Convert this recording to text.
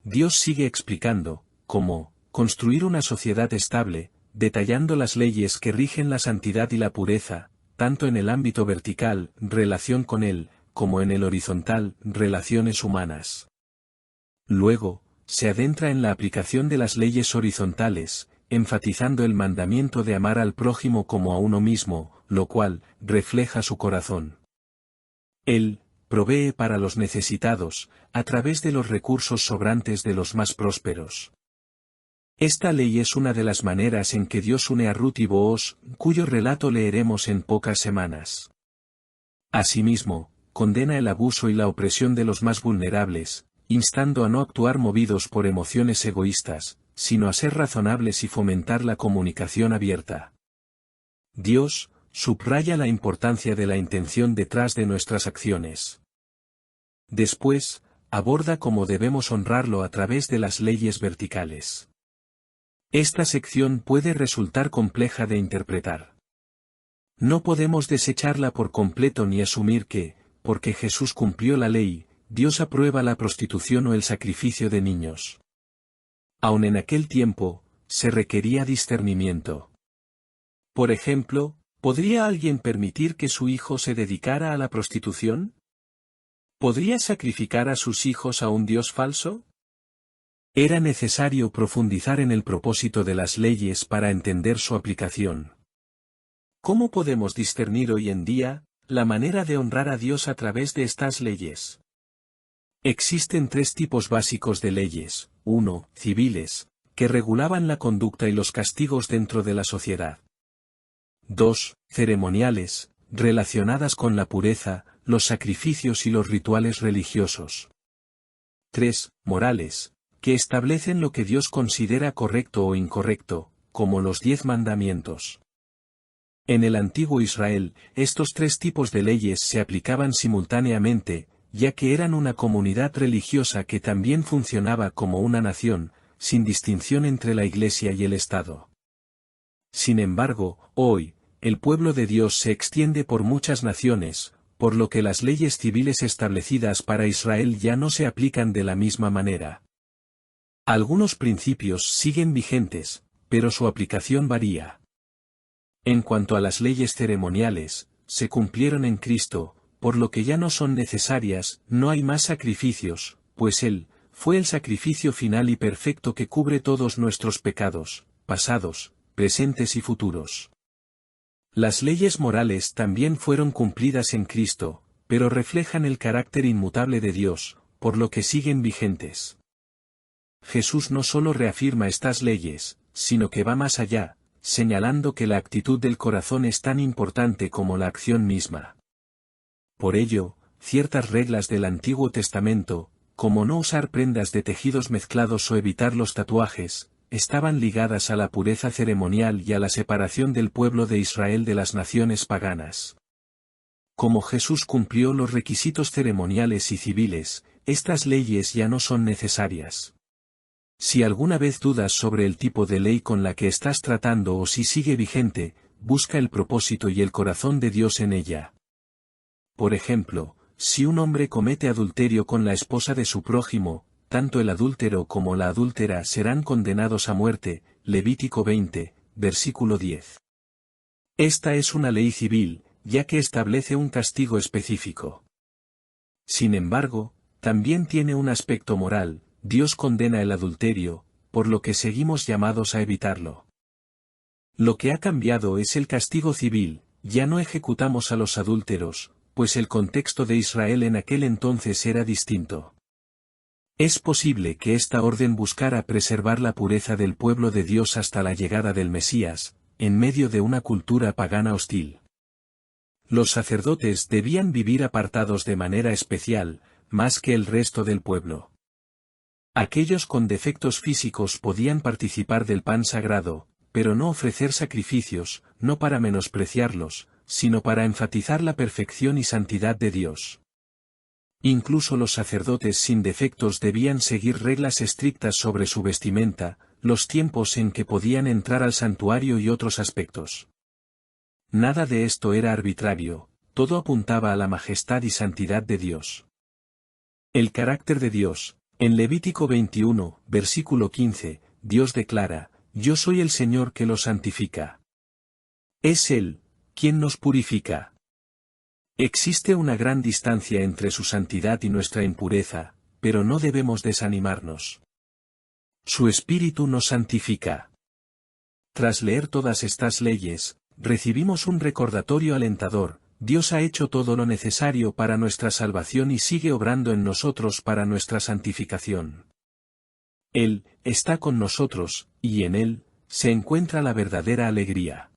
Dios sigue explicando cómo construir una sociedad estable, detallando las leyes que rigen la santidad y la pureza, tanto en el ámbito vertical, relación con Él, como en el horizontal, relaciones humanas. Luego, se adentra en la aplicación de las leyes horizontales, enfatizando el mandamiento de amar al prójimo como a uno mismo, lo cual refleja su corazón. Él provee para los necesitados, a través de los recursos sobrantes de los más prósperos. Esta ley es una de las maneras en que Dios une a Ruth y Booz, cuyo relato leeremos en pocas semanas. Asimismo, condena el abuso y la opresión de los más vulnerables, instando a no actuar movidos por emociones egoístas, sino a ser razonables y fomentar la comunicación abierta. Dios subraya la importancia de la intención detrás de nuestras acciones. Después, aborda cómo debemos honrarlo a través de las leyes verticales. Esta sección puede resultar compleja de interpretar. No podemos desecharla por completo ni asumir que, porque Jesús cumplió la ley, Dios aprueba la prostitución o el sacrificio de niños. Aun en aquel tiempo, se requería discernimiento. Por ejemplo, ¿podría alguien permitir que su hijo se dedicara a la prostitución? ¿Podría sacrificar a sus hijos a un Dios falso? Era necesario profundizar en el propósito de las leyes para entender su aplicación. ¿Cómo podemos discernir hoy en día la manera de honrar a Dios a través de estas leyes? Existen tres tipos básicos de leyes: 1. Civiles, que regulaban la conducta y los castigos dentro de la sociedad. 2. Ceremoniales, relacionadas con la pureza, los sacrificios y los rituales religiosos. 3. Morales, que establecen lo que Dios considera correcto o incorrecto, como los 10 mandamientos. En el antiguo Israel, estos tres tipos de leyes se aplicaban simultáneamente, ya que eran una comunidad religiosa que también funcionaba como una nación, sin distinción entre la Iglesia y el Estado. Sin embargo, hoy, el pueblo de Dios se extiende por muchas naciones, por lo que las leyes civiles establecidas para Israel ya no se aplican de la misma manera. Algunos principios siguen vigentes, pero su aplicación varía. En cuanto a las leyes ceremoniales, se cumplieron en Cristo, por lo que ya no son necesarias, no hay más sacrificios, pues Él fue el sacrificio final y perfecto que cubre todos nuestros pecados, pasados, presentes y futuros. Las leyes morales también fueron cumplidas en Cristo, pero reflejan el carácter inmutable de Dios, por lo que siguen vigentes. Jesús no solo reafirma estas leyes, sino que va más allá, señalando que la actitud del corazón es tan importante como la acción misma. Por ello, ciertas reglas del Antiguo Testamento, como no usar prendas de tejidos mezclados o evitar los tatuajes, estaban ligadas a la pureza ceremonial y a la separación del pueblo de Israel de las naciones paganas. Como Jesús cumplió los requisitos ceremoniales y civiles, estas leyes ya no son necesarias. Si alguna vez dudas sobre el tipo de ley con la que estás tratando o si sigue vigente, busca el propósito y el corazón de Dios en ella. Por ejemplo, si un hombre comete adulterio con la esposa de su prójimo, tanto el adúltero como la adúltera serán condenados a muerte. Levítico 20, versículo 10. Esta es una ley civil, ya que establece un castigo específico. Sin embargo, también tiene un aspecto moral. Dios condena el adulterio, por lo que seguimos llamados a evitarlo. Lo que ha cambiado es el castigo civil, ya no ejecutamos a los adúlteros, pues el contexto de Israel en aquel entonces era distinto. Es posible que esta orden buscara preservar la pureza del pueblo de Dios hasta la llegada del Mesías, en medio de una cultura pagana hostil. Los sacerdotes debían vivir apartados de manera especial, más que el resto del pueblo. Aquellos con defectos físicos podían participar del pan sagrado, pero no ofrecer sacrificios, no para menospreciarlos, sino para enfatizar la perfección y santidad de Dios. Incluso los sacerdotes sin defectos debían seguir reglas estrictas sobre su vestimenta, los tiempos en que podían entrar al santuario y otros aspectos. Nada de esto era arbitrario, todo apuntaba a la majestad y santidad de Dios. El carácter de Dios, En Levítico 21, versículo 15, Dios declara, «Yo soy el Señor que los santifica». Es Él, quien nos purifica. Existe una gran distancia entre su santidad y nuestra impureza, pero no debemos desanimarnos. Su Espíritu nos santifica. Tras leer todas estas leyes, recibimos un recordatorio alentador: Dios ha hecho todo lo necesario para nuestra salvación y sigue obrando en nosotros para nuestra santificación. Él está con nosotros, y en Él se encuentra la verdadera alegría.